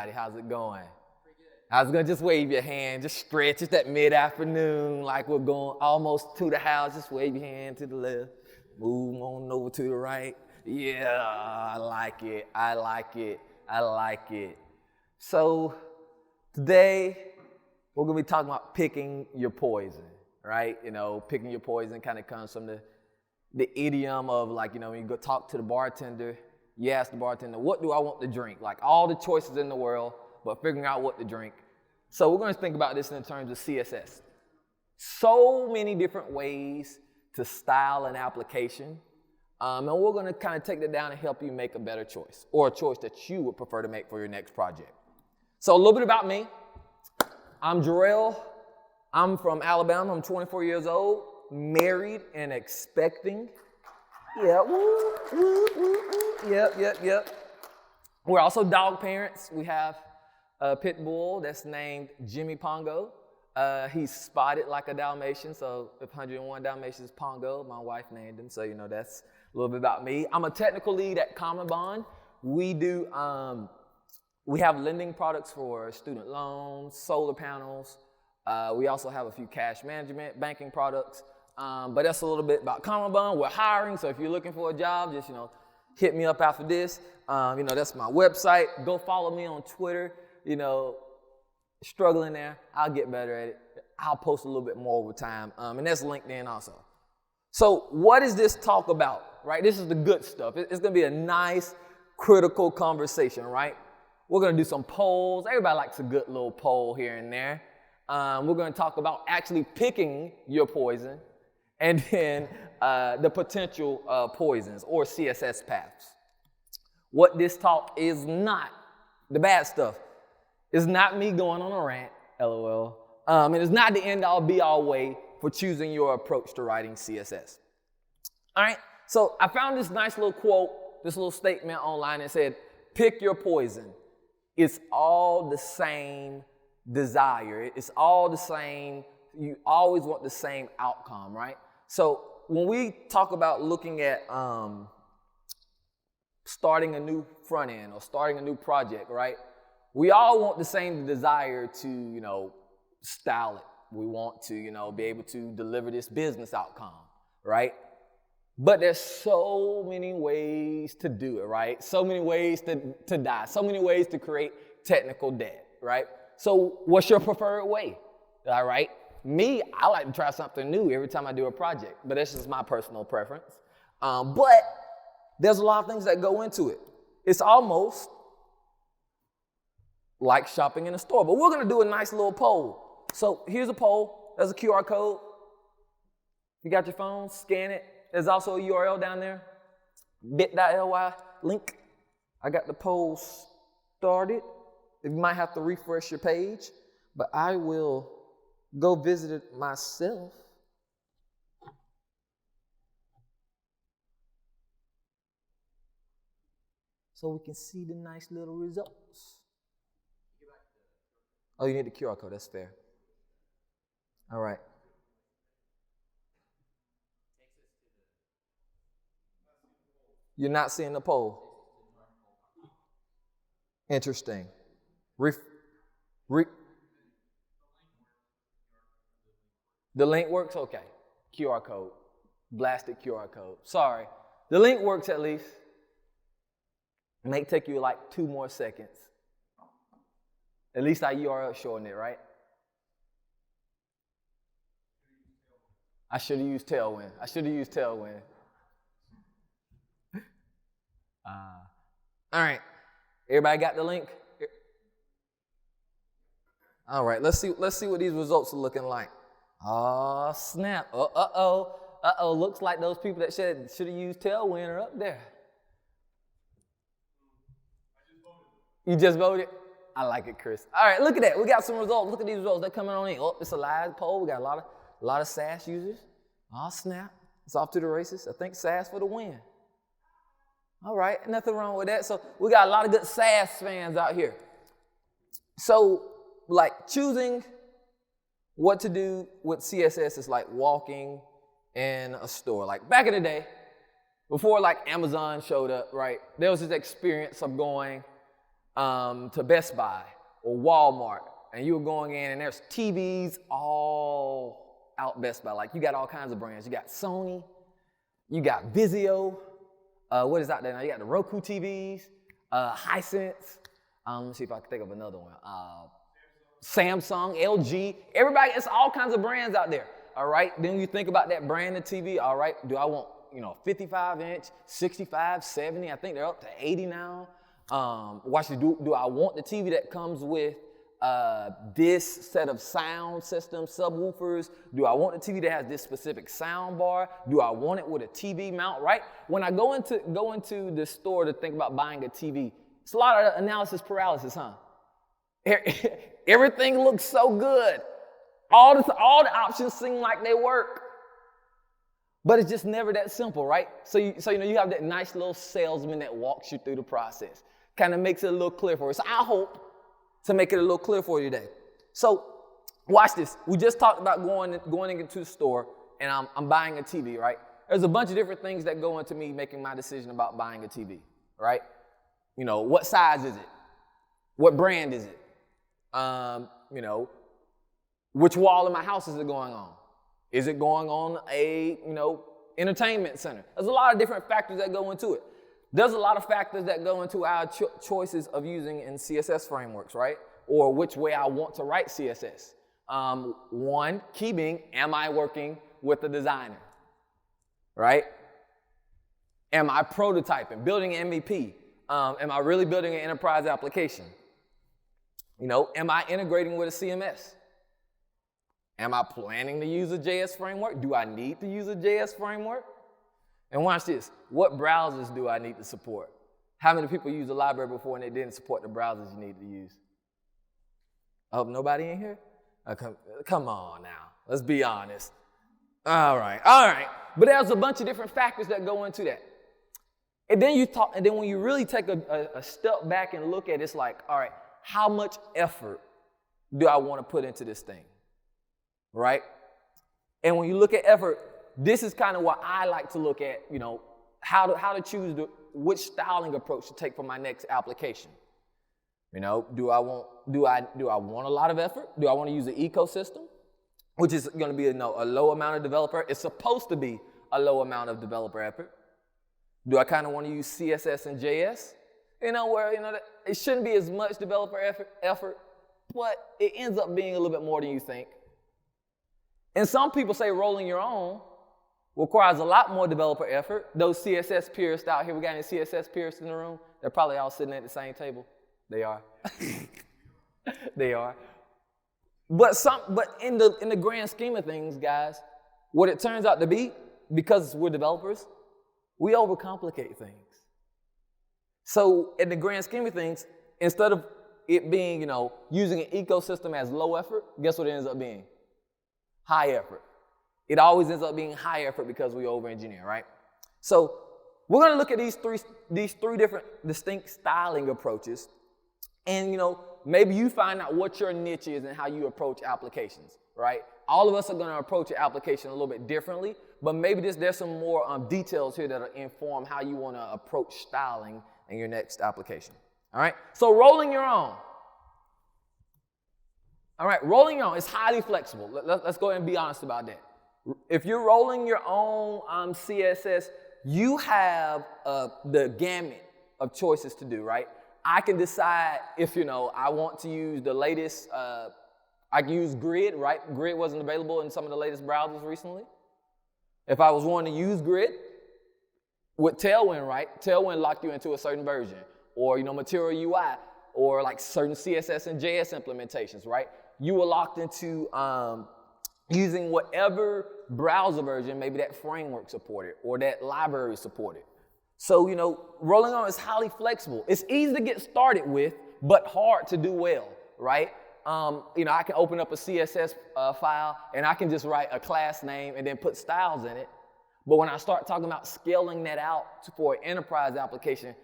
everybody. How's it going? I was going to just wave your hand, just stretch. It's that mid-afternoon, like we're going almost to the house. Just wave your hand to the left, move on over to the right. Yeah, I like it, I like it, I like it. So today, we're going to be talking about picking your poison, right? You know, picking your poison kind of comes from the idiom of, like, you know, when you go talk to the bartender, you ask the bartender, what do I want to drink? Like all the choices in the world, but figuring out what to drink. So we're going to think about this in terms of CSS. So many different ways to style an application. And we're going to kind of take that down and help you make a better choice, or a choice that you would prefer to make for your next project. So a little bit about me. I'm Jarel. I'm from Alabama. I'm 24 years old, married and expecting. Yeah, woo, woo, woo, woo. Yep. We're also dog parents. We have a pit bull that's named Jimmy Pongo. He's spotted like a Dalmatian, so if 101 Dalmatians Pongo, my wife named him, so you know that's a little bit about me. I'm a technical lead at Common Bond. We have lending products for student loans, solar panels. We also have a few cash management, banking products. But that's a little bit about Common Bond. We're hiring, so if you're looking for a job, just, you know, hit me up after this. You know, that's my website. Go follow me on Twitter. You know, struggling there. I'll get better at it. I'll post a little bit more over time. And that's LinkedIn also. So what is this talk about, right? This is the good stuff. It's going to be a nice, critical conversation, right? We're going to do some polls. Everybody likes a good little poll here and there. We're going to talk about actually picking your poison, and then the potential poisons or CSS paths. What this talk is not, the bad stuff, is not me going on a rant, LOL. And it's not the end-all, be-all way for choosing your approach to writing CSS. All right, so I found this nice little quote, this little statement online that said, pick your poison. It's all the same desire. It's all the same. You always want the same outcome, right? So when we talk about looking at starting a new front end or starting a new project, right? We all want the same desire to, you know, style it. We want to, you know, be able to deliver this business outcome, right? But there's so many ways to do it, right? So many ways to die. So many ways to create technical debt, right? So what's your preferred way, all right? Me, I like to try something new every time I do a project, but that's just my personal preference. But there's a lot of things that go into it. It's almost like shopping in a store, but we're gonna do a nice little poll. So here's a poll, there's a QR code. You got your phone, scan it. There's also a URL down there, bit.ly link. I got the poll started. You might have to refresh your page, but I will go visit it myself. So we can see the nice little results. Oh, you need the QR code, that's fair. All right. You're not seeing the poll. Interesting. The link works? Okay. QR code. Blasted QR code. Sorry. The link works at least. It may take you like 2 more seconds. At least our URL showing it, right? I should have used Tailwind. All right. Everybody got the link? All right, let's see what these results are looking like. Oh, snap. Uh-oh. Looks like those people that should have used Tailwind are up there. You just voted? I like it, Chris. All right, look at that. We got some results. Look at these results. They're coming on in. Oh, it's a live poll. We got a lot of SAS users. Oh, snap. It's off to the races. I think SAS for the win. All right, nothing wrong with that. So we got a lot of good SAS fans out here. So, like, choosing what to do with CSS is like walking in a store. Like, back in the day, before like Amazon showed up, right, there was this experience of going to Best Buy or Walmart, and you were going in and there's TVs all out Best Buy. Like you got all kinds of brands. You got Sony, you got Vizio. What is out there now? You got the Roku TVs, Hisense. Let me see if I can think of another one. Samsung, LG, everybody, it's all kinds of brands out there, all right? Then you think about that brand of TV, all right, do I want, 55-inch, 65, 70, I think they're up to 80 now. Watch this, do I want the TV that comes with this set of sound system, subwoofers? Do I want the TV that has this specific sound bar? Do I want it with a TV mount, right? When I go into the store to think about buying a TV, it's a lot of analysis paralysis, huh? Everything looks so good. All the options seem like they work. But it's just never that simple, right? So you have that nice little salesman that walks you through the process. Kind of makes it a little clear for you. So I hope to make it a little clear for you today. So watch this. We just talked about going into the store and I'm buying a TV, right? There's a bunch of different things that go into me making my decision about buying a TV, right? What size is it? What brand is it? Which wall in my house is it going on? Is it going on a, entertainment center? There's a lot of different factors that go into it. There's a lot of factors that go into our choices of using in CSS frameworks, right? Or which way I want to write CSS. One key being, am I working with a designer, right? Am I prototyping, building an MVP? Am I really building an enterprise application? Am I integrating with a CMS? Am I planning to use a JS framework? Do I need to use a JS framework? And watch this. What browsers do I need to support? How many people used the library before and they didn't support the browsers you need to use? Oh, nobody in here? Come on now. Let's be honest. All right. But there's a bunch of different factors that go into that. And then when you really take a step back and look at it, it's like, all right, how much effort do I want to put into this thing, right? And when you look at effort, this is kind of what I like to look at, how to choose which styling approach to take for my next application. Do I want a lot of effort? Do I want to use an ecosystem, which is going to be a low amount of developer? It's supposed to be a low amount of developer effort. Do I kind of want to use CSS and JS? It shouldn't be as much developer effort, but it ends up being a little bit more than you think. And some people say rolling your own requires a lot more developer effort. Those CSS purists out here, we got any CSS purists in the room? They're probably all sitting at the same table. They are. They are. But in the grand scheme of things, guys, what it turns out to be, because we're developers, we overcomplicate things. So in the grand scheme of things, instead of it being, using an ecosystem as low effort, guess what it ends up being? High effort. It always ends up being high effort because we over-engineer, right? So we're going to look at these three different distinct styling approaches. And, maybe you find out what your niche is and how you approach applications, right? All of us are going to approach an application a little bit differently, but maybe there's some more details here that inform how you want to approach styling in your next application. All right? So rolling your own. All right, rolling your own is highly flexible. Let's go ahead and be honest about that. If you're rolling your own CSS, you have the gamut of choices to do, right? I can decide if, I want to use the latest, I can use Grid, right? Grid wasn't available in some of the latest browsers recently. If I was wanting to use Grid, with Tailwind, right? Tailwind locked you into a certain version, or Material UI, or like certain CSS and JS implementations, right? You were locked into using whatever browser version maybe that framework supported or that library supported. So rolling on is highly flexible. It's easy to get started with, but hard to do well, right? I can open up a CSS file and I can just write a class name and then put styles in it. But when I start talking about scaling that out for an enterprise application,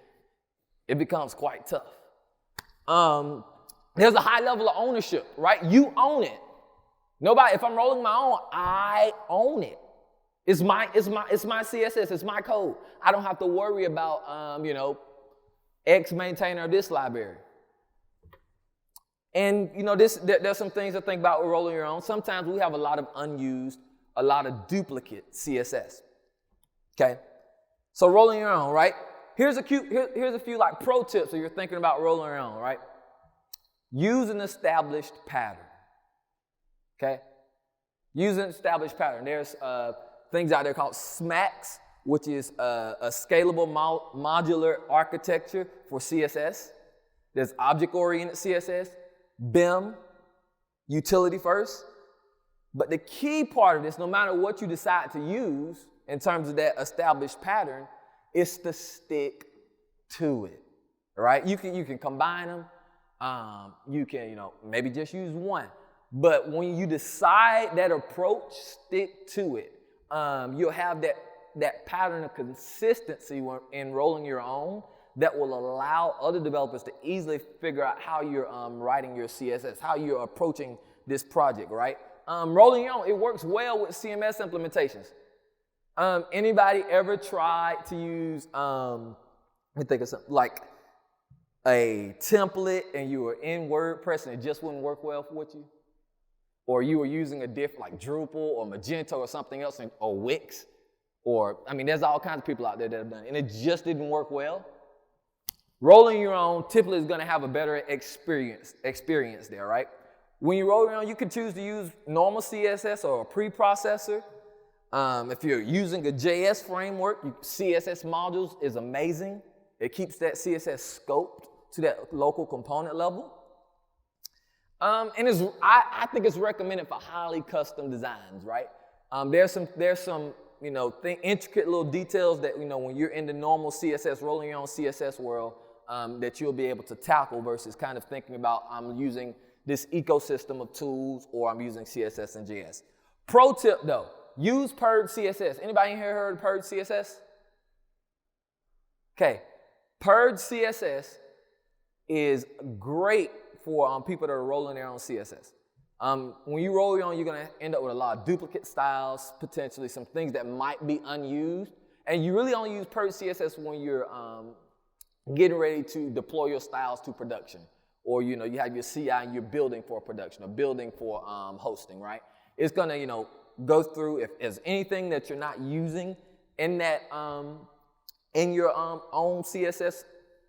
it becomes quite tough. There's a high level of ownership, right? You own it. If I'm rolling my own, I own it. It's my CSS, it's my code. I don't have to worry about, X maintainer of this library. And there's some things to think about with rolling your own. Sometimes we have a lot of unused, a lot of duplicate CSS. Okay, so rolling your own, right? Here's a few like pro tips if you're thinking about rolling your own, right? Use an established pattern. Okay, use an established pattern. There's things out there called SMACs, which is a scalable modular architecture for CSS. There's object-oriented CSS, BIM, utility first. But the key part of this, no matter what you decide to use in terms of that established pattern, is to stick to it, right? You can combine them. You can, maybe just use one. But when you decide that approach, stick to it. You'll have that pattern of consistency in rolling your own that will allow other developers to easily figure out how you're writing your CSS, how you're approaching this project, right? Rolling your own, it works well with CMS implementations. Anybody ever tried to use, let me think of something, like a template and you were in WordPress and it just wouldn't work well with you? Or you were using a different, like Drupal or Magento or something else, or Wix, or, there's all kinds of people out there that have done it, and it just didn't work well. Rolling your own typically is going to have a better experience there, right? When you roll your own, you can choose to use normal CSS or a preprocessor. If you're using a JS framework, CSS modules is amazing. It keeps that CSS scoped to that local component level. And I think it's recommended for highly custom designs, right? There's some intricate little details that, when you're in the normal CSS, rolling your own CSS world, that you'll be able to tackle versus kind of thinking about, I'm using this ecosystem of tools or I'm using CSS and JS. Pro tip though, use Purge CSS. Anybody in here heard of Purge CSS? Okay, Purge CSS is great for people that are rolling their own CSS. When you roll your own, you're going to end up with a lot of duplicate styles, potentially some things that might be unused. And you really only use Purge CSS when you're getting ready to deploy your styles to production. Or, you have your CI and you're building for production or building for hosting, right? It's going to, go through if there's anything that you're not using in that, in your own CSS,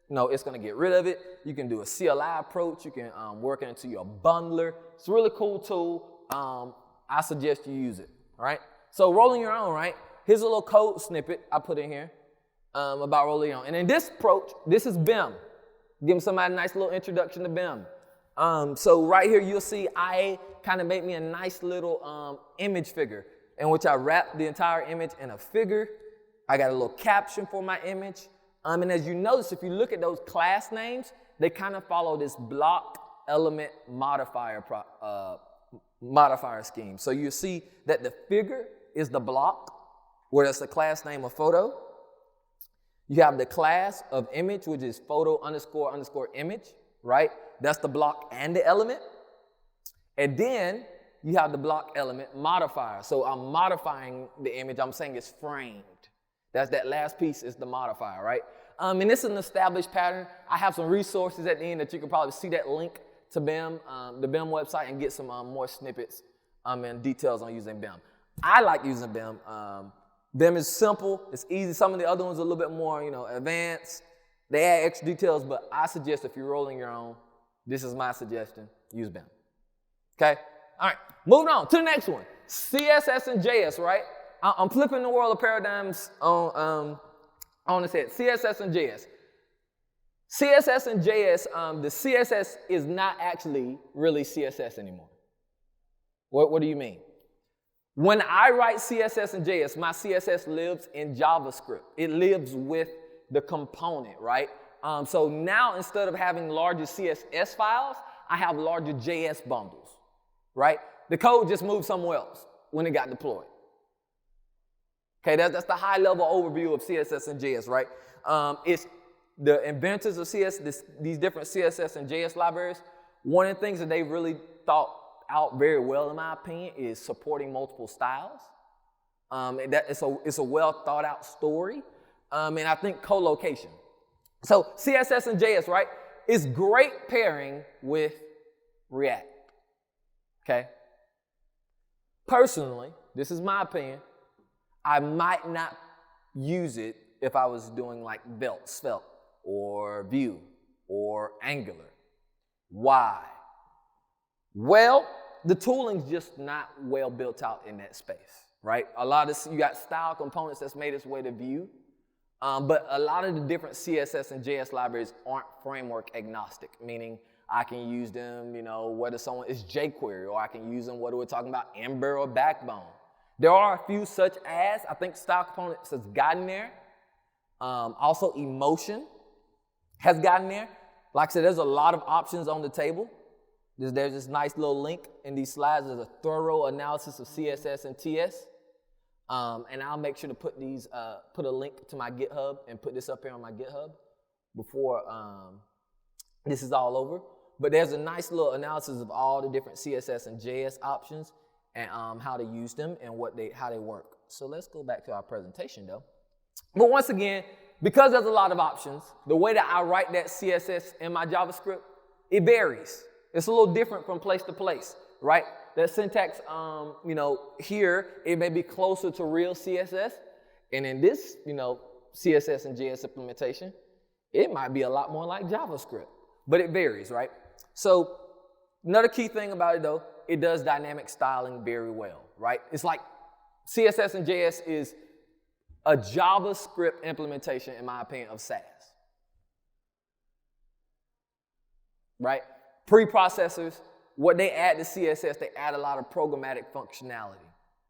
it's going to get rid of it. You can do a CLI approach. You can work it into your bundler. It's a really cool tool. I suggest you use it, all right? So rolling your own, right? Here's a little code snippet I put in here about rolling your own. And in this approach, this is BIM. Give somebody a nice little introduction to BIM. So right here, you'll see I kind of made me a nice little image figure in which I wrapped the entire image in a figure. I got a little caption for my image. And as you notice, if you look at those class names, they kind of follow this block element modifier scheme. So you see that the figure is the block, where that's the class name of photo. You have the class of image, which is photo __ image, right? That's the block and the element. And then you have the block element modifier. So I'm modifying the image. I'm saying it's framed. That last piece is the modifier, right? And this is an established pattern. I have some resources at the end that you can probably see that link to BIM, the BIM website, and get some more snippets and details on using BIM. I like using BIM. BIM is simple. It's easy. Some of the other ones are a little bit more, advanced. They add extra details, but I suggest if you're rolling your own, this is my suggestion, use BIM. Okay? All right, moving on to the next one. CSS and JS, right? I'm flipping the world of paradigms on its head. CSS and JS. CSS and JS, the CSS is not actually really CSS anymore. What do you mean? When I write CSS and JS, my CSS lives in JavaScript. It lives with the component, right? So now instead of having larger CSS files, I have larger JS bundles, right? The code just moved somewhere else when it got deployed. Okay, that's the high-level overview of CSS and JS, right? It's the inventors of these different CSS and JS libraries. One of the things that they really thought out very well, in my opinion, is supporting multiple styles. It's a well-thought-out story, and I think co-location. So CSS and JS, right, is great pairing with React. Okay? Personally, this is my opinion, I might not use it if I was doing like Svelte or Vue or Angular. Why? Well, the tooling's just not well built out in that space, right? A lot of you got style components that's made its way to Vue, but a lot of the different CSS and JS libraries aren't framework agnostic, meaning I can use them, whether someone is jQuery, or I can use them whether we're talking about Ember or Backbone. There are a few such as, I think style components has gotten there. Also emotion has gotten there. Like I said, there's a lot of options on the table. There's this nice little link in these slides. There's a thorough analysis of CSS and TS. And I'll make sure to put a link to my GitHub and put this up here on my GitHub before this is all over. But there's a nice little analysis of all the different CSS and JS options and how to use them and how they work. So let's go back to our presentation though. But once again, because there's a lot of options, the way that I write that CSS in my JavaScript, it varies. It's a little different from place to place, right? That syntax, here, it may be closer to real CSS. And in this, CSS and JS implementation, it might be a lot more like JavaScript. But it varies, right? So another key thing about it, though, it does dynamic styling very well, right? It's like CSS and JS is a JavaScript implementation, in my opinion, of SAS, right? Preprocessors, what they add to CSS, they add a lot of programmatic functionality.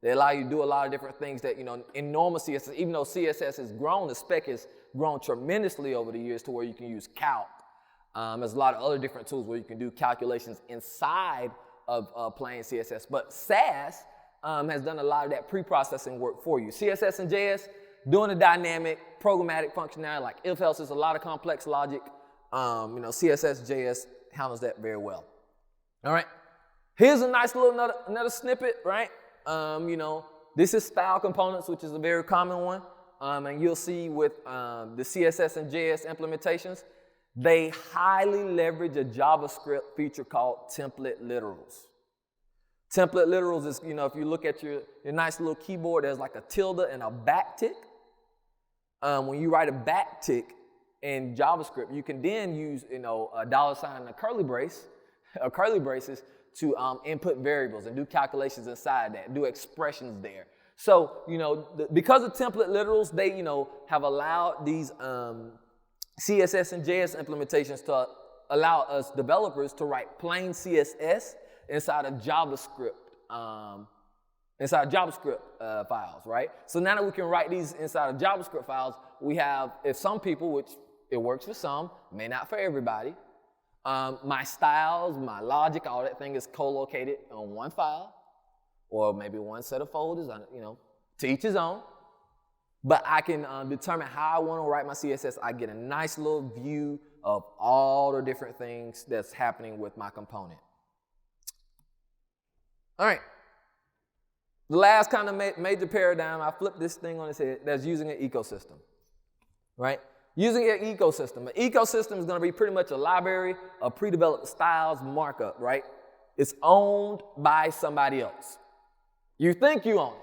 They allow you to do a lot of different things that, in normal CSS, even though CSS has grown, the spec has grown tremendously over the years to where you can use calc. There's a lot of other different tools where you can do calculations inside of plain CSS. But SAS has done a lot of that pre-processing work for you. CSS and JS, doing the dynamic, programmatic functionality like if-else is a lot of complex logic. CSS, JS handles that very well. All right. Here's a nice little another snippet, right? This is style components, which is a very common one. And you'll see with the CSS and JS implementations, they highly leverage a JavaScript feature called template literals. Template literals is, if you look at your nice little keyboard, there's like a tilde and a backtick. When you write a backtick in JavaScript, you can then use, a dollar sign and a curly braces to input variables and do calculations inside that, do expressions there. So, because of template literals, they, have allowed these CSS and JS implementations to allow us developers to write plain CSS inside of JavaScript, files, right? So now that we can write these inside of JavaScript files, we have, if some people, which it works for some, may not for everybody, my styles, my logic, all that thing is co-located on one file, or maybe one set of folders, to each his own. But I can determine how I want to write my CSS. I get a nice little view of all the different things that's happening with my component. All right. The last kind of major paradigm, I flipped this thing on its head, that's using an ecosystem, right? Using an ecosystem. An ecosystem is going to be pretty much a library of pre-developed styles markup, right? It's owned by somebody else. You think you own it,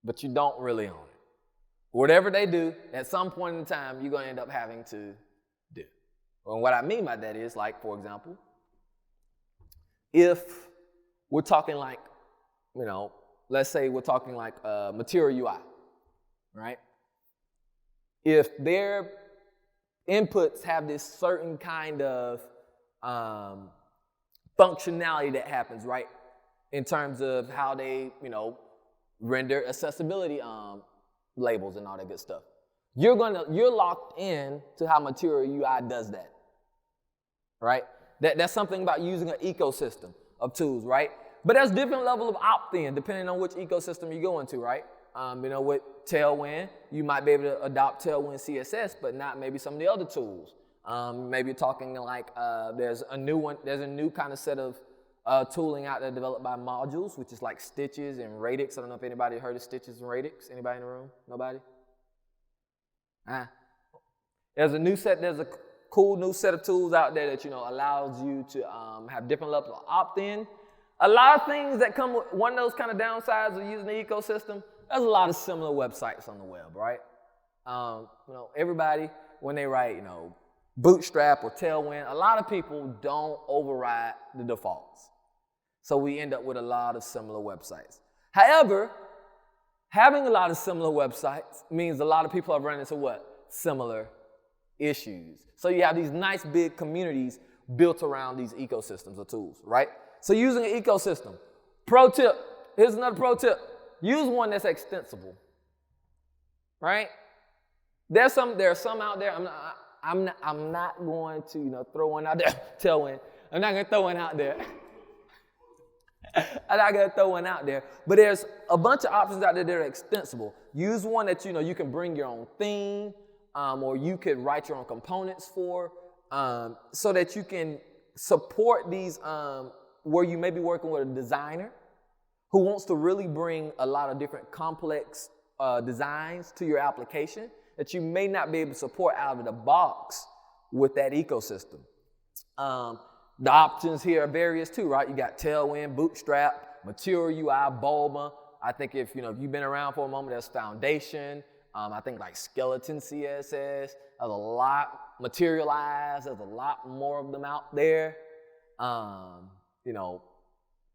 but you don't really own it. Whatever they do, at some point in time, you're going to end up having to do. And what I mean by that is, like, for example, if we're talking like, let's say we're talking like Material UI, right? If their inputs have this certain kind of functionality that happens, right? In terms of how they, render accessibility labels and all that good stuff. You're locked in to how Material UI does that, right? That's something about using an ecosystem of tools, right? But there's different level of opt-in depending on which ecosystem you go into, right? With Tailwind, you might be able to adopt Tailwind CSS, but not maybe some of the other tools. Maybe you're talking like there's a new kind of set of tooling out there developed by modules, which is like Stitches and Radix. I don't know if anybody heard of Stitches and Radix. Anybody in the room? Nobody? There's a new set. There's cool new set of tools out there that, allows you to have different levels of opt-in. A lot of things that come with one of those kind of downsides of using the ecosystem, there's a lot of similar websites on the web, right? Everybody, when they write, Bootstrap or Tailwind, a lot of people don't override the defaults. So we end up with a lot of similar websites. However, having a lot of similar websites means a lot of people are running into what? Similar issues. So you have these nice big communities built around these ecosystems of tools, right? So using an ecosystem. Pro tip, here's another pro tip. Use one that's extensible, right? There are some out there. I'm not going to throw one out there. Tailwind. I'm not going to throw one out there. I'm not going to throw one out there. But there's a bunch of options out there that are extensible. Use one that you can bring your own theme, or you could write your own components for, so that you can support these where you may be working with a designer who wants to really bring a lot of different complex designs to your application that you may not be able to support out of the box with that ecosystem. The options here are various too, right? You got Tailwind, Bootstrap, Material UI, Bulma. I think if you've been around for a moment, there's Foundation. I think like Skeleton CSS. There's a lot, Materialize. There's a lot more of them out there.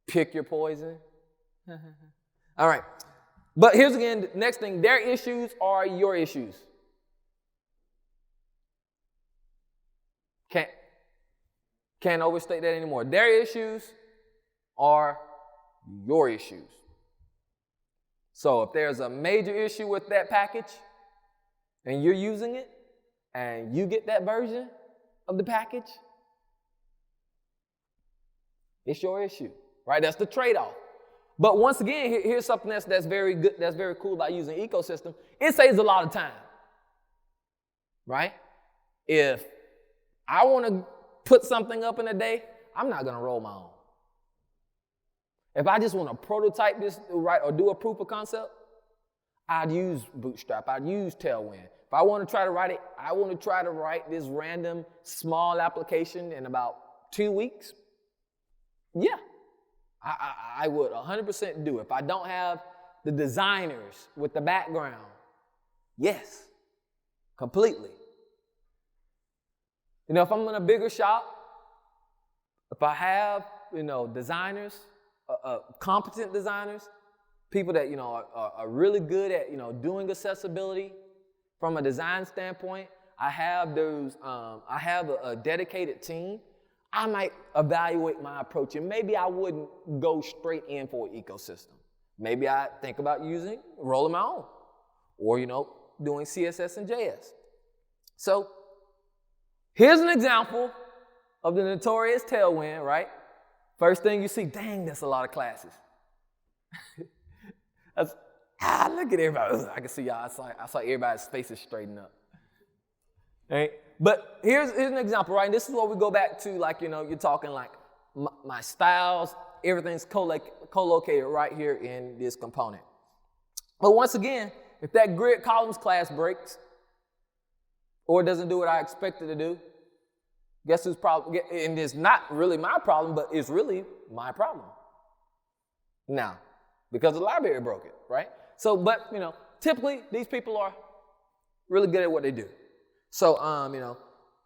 Pick your poison. All right. But here's again, the next thing, their issues are your issues. Can't overstate that anymore. Their issues are your issues. So if there's a major issue with that package and you're using it and you get that version of the package, it's your issue, right? That's the trade-off. But once again, here's something that's very good, that's very cool about using ecosystem. It saves a lot of time, right? If I want to put something up in a day, I'm not going to roll my own. If I just want to prototype this, right, or do a proof of concept, I'd use Bootstrap, I'd use Tailwind. If I want to try to write it, I want to try to write this random small application in about 2 weeks. Yeah, I would 100% do it. If I don't have the designers with the background, yes, completely. If I'm in a bigger shop, if I have, designers, competent designers, people that, are really good at, doing accessibility from a design standpoint, I have those, I have a dedicated team. I might evaluate my approach, and maybe I wouldn't go straight in for an ecosystem. Maybe I think about rolling my own, or, doing CSS and JS. So here's an example of the notorious Tailwind, right? First thing you see, dang, that's a lot of classes. Look at everybody. I can see y'all. I saw everybody's faces straighten up. Right? But here's an example, right? And this is what we go back to, like, you're talking like my styles, everything's co-located right here in this component. But once again, if that grid columns class breaks or doesn't do what I expect it to do, guess whose problem? And it's not really my problem, but it's really my problem. Now, because the library broke it, right? So, but, typically these people are really good at what they do. So,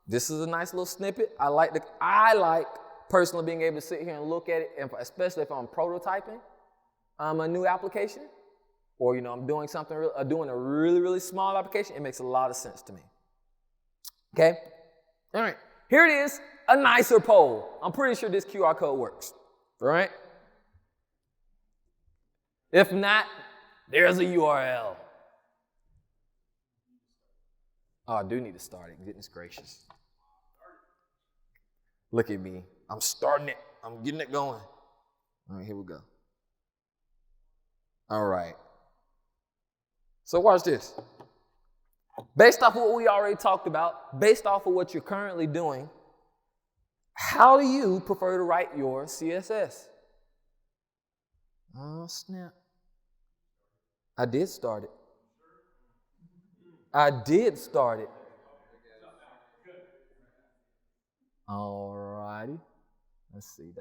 this is a nice little snippet. I like personally being able to sit here and look at it, and especially if I'm prototyping a new application, or, I'm doing doing a really, really small application. It makes a lot of sense to me. Okay? All right. Here it is, a nicer poll. I'm pretty sure this QR code works, all right? If not, there's a URL. Oh, I do need to start it. Goodness gracious. Look at me. I'm starting it. I'm getting it going. All right, here we go. All right. So watch this. Based off of what we already talked about, based off of what you're currently doing, how do you prefer to write your CSS? Oh, snap. I did start it. All righty. Let's see,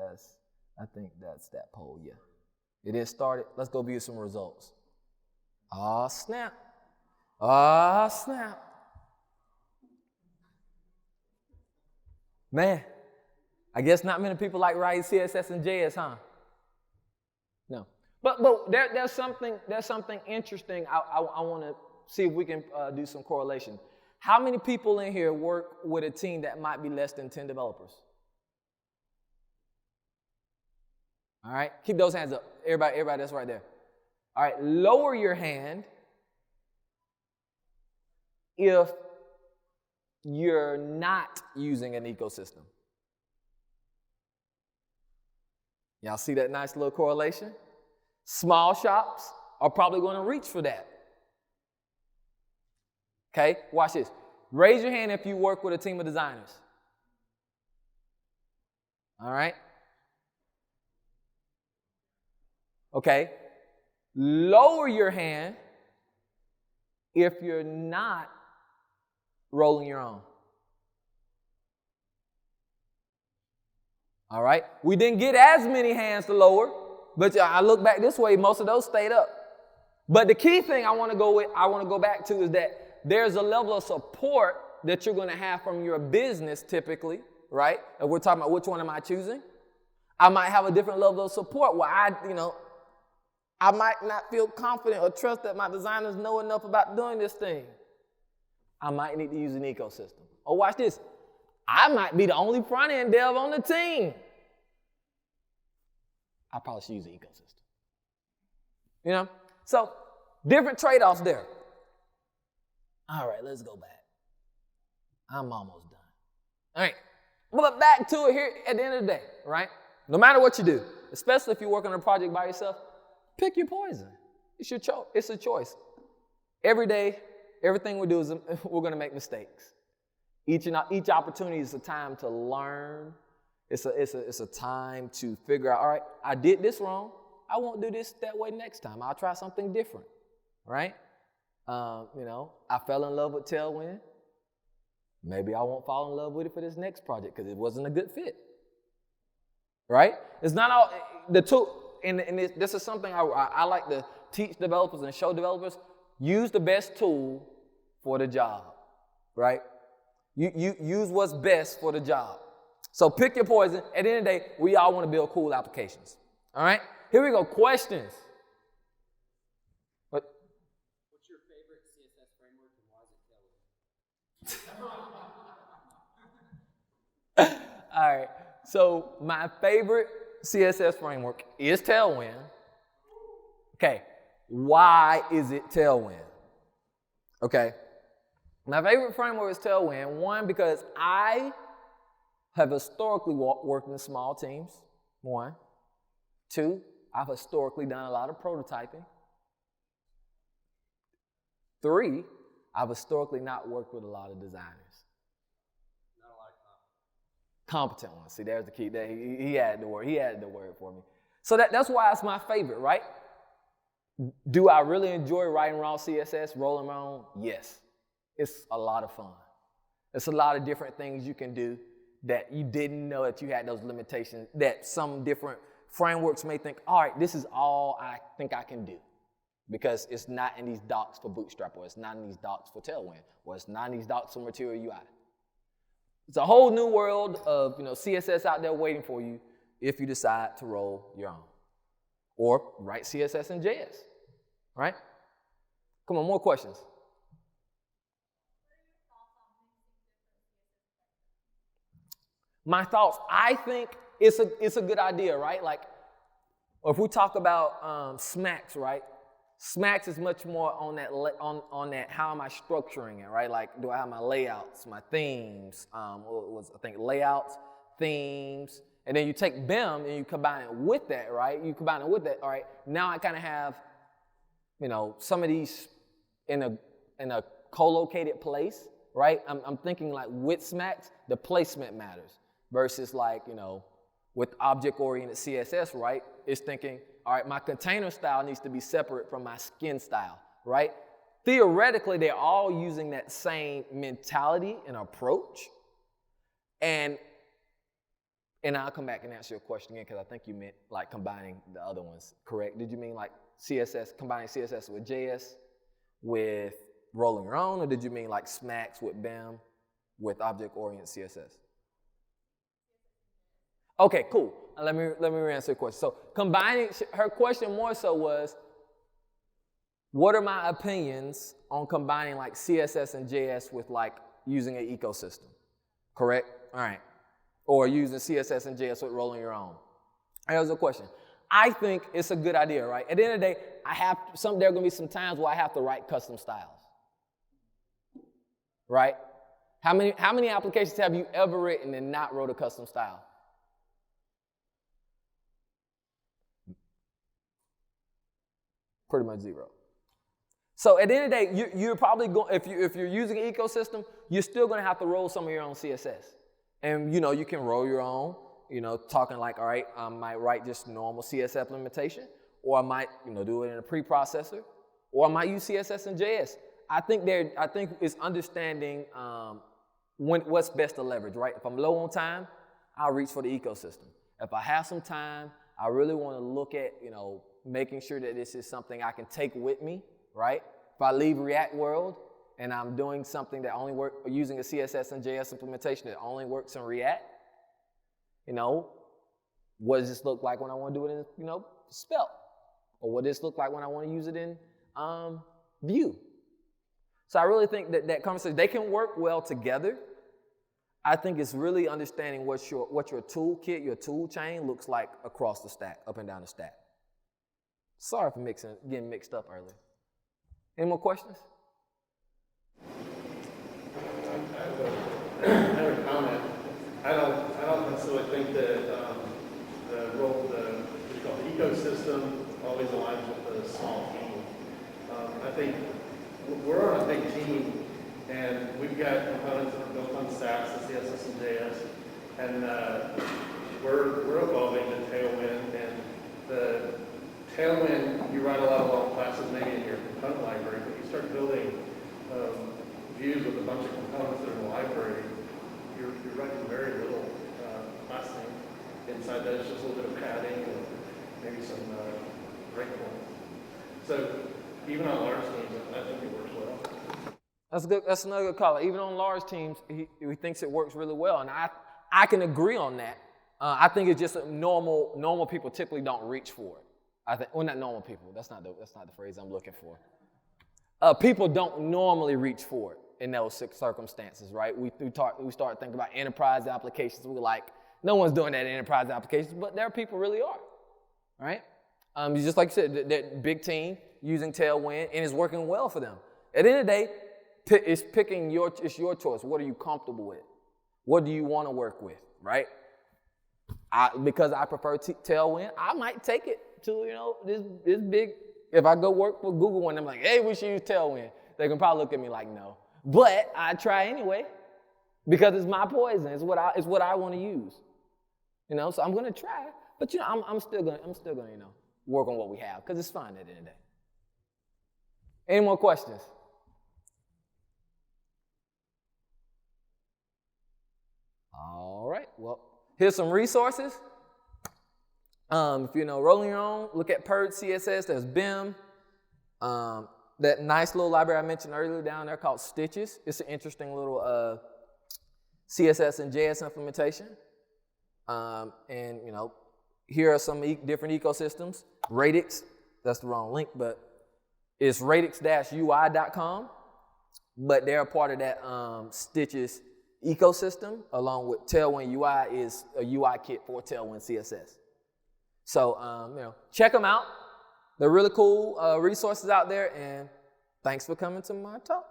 I think that's that poll, yeah. It is started. Let's go view some results. Ah, snap. Ah, snap. Man, I guess not many people like writing CSS and JS, huh? No. But there's something interesting. I want to see if we can do some correlation. How many people in here work with a team that might be less than 10 developers? All right, keep those hands up. Everybody that's right there. All right, lower your hand if you're not using an ecosystem. Y'all see that nice little correlation? Small shops are probably going to reach for that. Okay, watch this. Raise your hand if you work with a team of designers. All right. Okay. Lower your hand if you're not rolling your own. All right. We didn't get as many hands to lower, but I look back this way, most of those stayed up. But the key thing I want to go back to is that there's a level of support that you're going to have from your business typically, right? And we're talking about which one am I choosing? I might have a different level of support where I might not feel confident or trust that my designers know enough about doing this thing. I might need to use an ecosystem. Or watch this. I might be the only front-end dev on the team. I probably should use an ecosystem. You know? So, different trade-offs there. All right, let's go back. I'm almost done. All right, but back to it here at the end of the day, right? No matter what you do, especially if you're working on a project by yourself, pick your poison. It's your choice. It's a choice. Every day, everything we do is we're going to make mistakes. Each opportunity is a time to learn. It's a time to figure out, all right, I did this wrong. I won't do this that way next time. I'll try something different, right? I fell in love with Tailwind. Maybe I won't fall in love with it for this next project because it wasn't a good fit, right? It's not all the tool, and this is something I like to teach developers and show developers. Use the best tool for the job, right? You use what's best for the job. So pick your poison. At the end of the day, we all want to build cool applications. All right? Here we go. Questions. What's your favorite CSS framework and why is it Tailwind? All right. So my favorite CSS framework is Tailwind. Okay. Why is it Tailwind? Okay. My favorite framework is Tailwind. One, because I have historically worked in small teams. One. Two, I've historically done a lot of prototyping. Three, I've historically not worked with a lot of designers. Not a lot of competent ones. See, there's the key. He had the word. He had the word for me. So that's why it's my favorite, right? Do I really enjoy writing raw CSS, rolling my own? Yes. It's a lot of fun. It's a lot of different things you can do that you didn't know that you had those limitations, that some different frameworks may think, all right, this is all I think I can do because it's not in these docs for Bootstrap, or it's not in these docs for Tailwind, or it's not in these docs for Material UI. It's a whole new world of CSS out there waiting for you if you decide to roll your own or write CSS and JS, right? Come on, more questions. My thoughts, I think it's a good idea, right? Like, if we talk about Smacks, right? Smacks is much more on that how am I structuring it, right? Like, do I have my layouts, my themes? I think layouts, themes, and then you take BIM and you combine it with that, right? You combine it with that, all right? Now I kind of have, some of these in a co-located place, right? I'm thinking like with Smacks, the placement matters. Versus like, with object-oriented CSS, right? It's thinking, all right, my container style needs to be separate from my skin style, right? Theoretically, they're all using that same mentality and approach. And And I'll come back and answer your question again because I think you meant like combining the other ones, correct? Did you mean like CSS, combining CSS with JS with rolling your own, or did you mean like SMAX with BIM with object-oriented CSS? Okay, cool. Let me answer your question. So combining, her question more so was, what are my opinions on combining like CSS and JS with like using an ecosystem, correct? All right. Or using CSS and JS with rolling your own. Here's the question. I think it's a good idea, right? At the end of the day, there are gonna be some times where I have to write custom styles, right? How many applications have you ever written and not wrote a custom style? Pretty much zero. So at the end of the day, you're probably going, if you're using an ecosystem, you're still gonna have to roll some of your own CSS. And you can roll your own, talking like, all right, I might write just normal CSS implementation, or I might, do it in a preprocessor, or I might use CSS and JS. I think it's understanding what's best to leverage, right? If I'm low on time, I'll reach for the ecosystem. If I have some time, I really want to look at, making sure that this is something I can take with me, right? If I leave React world and I'm doing something that only using a CSS and JS implementation that only works in React, what does this look like when I want to do it in, Svelte? Or what does this look like when I want to use it in Vue? So I really think that conversation, they can work well together. I think it's really understanding what your toolkit, your tool chain looks like across the stack, up and down the stack. Sorry for getting mixed up earlier. Any more questions? I have a comment. I don't necessarily think that the ecosystem always aligns with the small team. I think we're on a big team, and we've got components that are built on stacks, the CSS and JS, and we're evolving to Tailwind. And the Tailwind, you write a lot of long classes maybe in your component library, but you start building views with a bunch of components that are in the library, you're writing very little classing. Inside that is just a little bit of padding and maybe some breakpoints. So even on large teams, I think it works well. That's good. That's another good call. Even on large teams, he thinks it works really well, and I can agree on that. I think it's just normal people typically don't reach for it. Not normal people. That's not the phrase I'm looking for. People don't normally reach for it in those circumstances, right? We start thinking about enterprise applications. We're like, no one's doing that in enterprise applications, but there are people really are, right? Just like you said, that big team using Tailwind, and it's working well for them. At the end of the day, it's your choice. What are you comfortable with? What do you want to work with, right? Because I prefer Tailwind, I might take it to, this big. If I go work for Google and I'm like, hey, we should use Tailwind, they can probably look at me like, no. But I try anyway because it's my poison. It's what I want to use. So I'm gonna try. But I'm still gonna work on what we have because it's fun at the end of the day. Any more questions? All right. Well, here's some resources. If rolling your own, look at Purge CSS. There's BIM. That nice little library I mentioned earlier down there called Stitches. It's an interesting little CSS and JS implementation. And here are some different ecosystems. Radix, that's the wrong link, but it's radix-ui.com. But they're a part of that Stitches ecosystem, along with Tailwind UI is a UI kit for Tailwind CSS. So, check them out. They're really cool resources out there, and thanks for coming to my talk.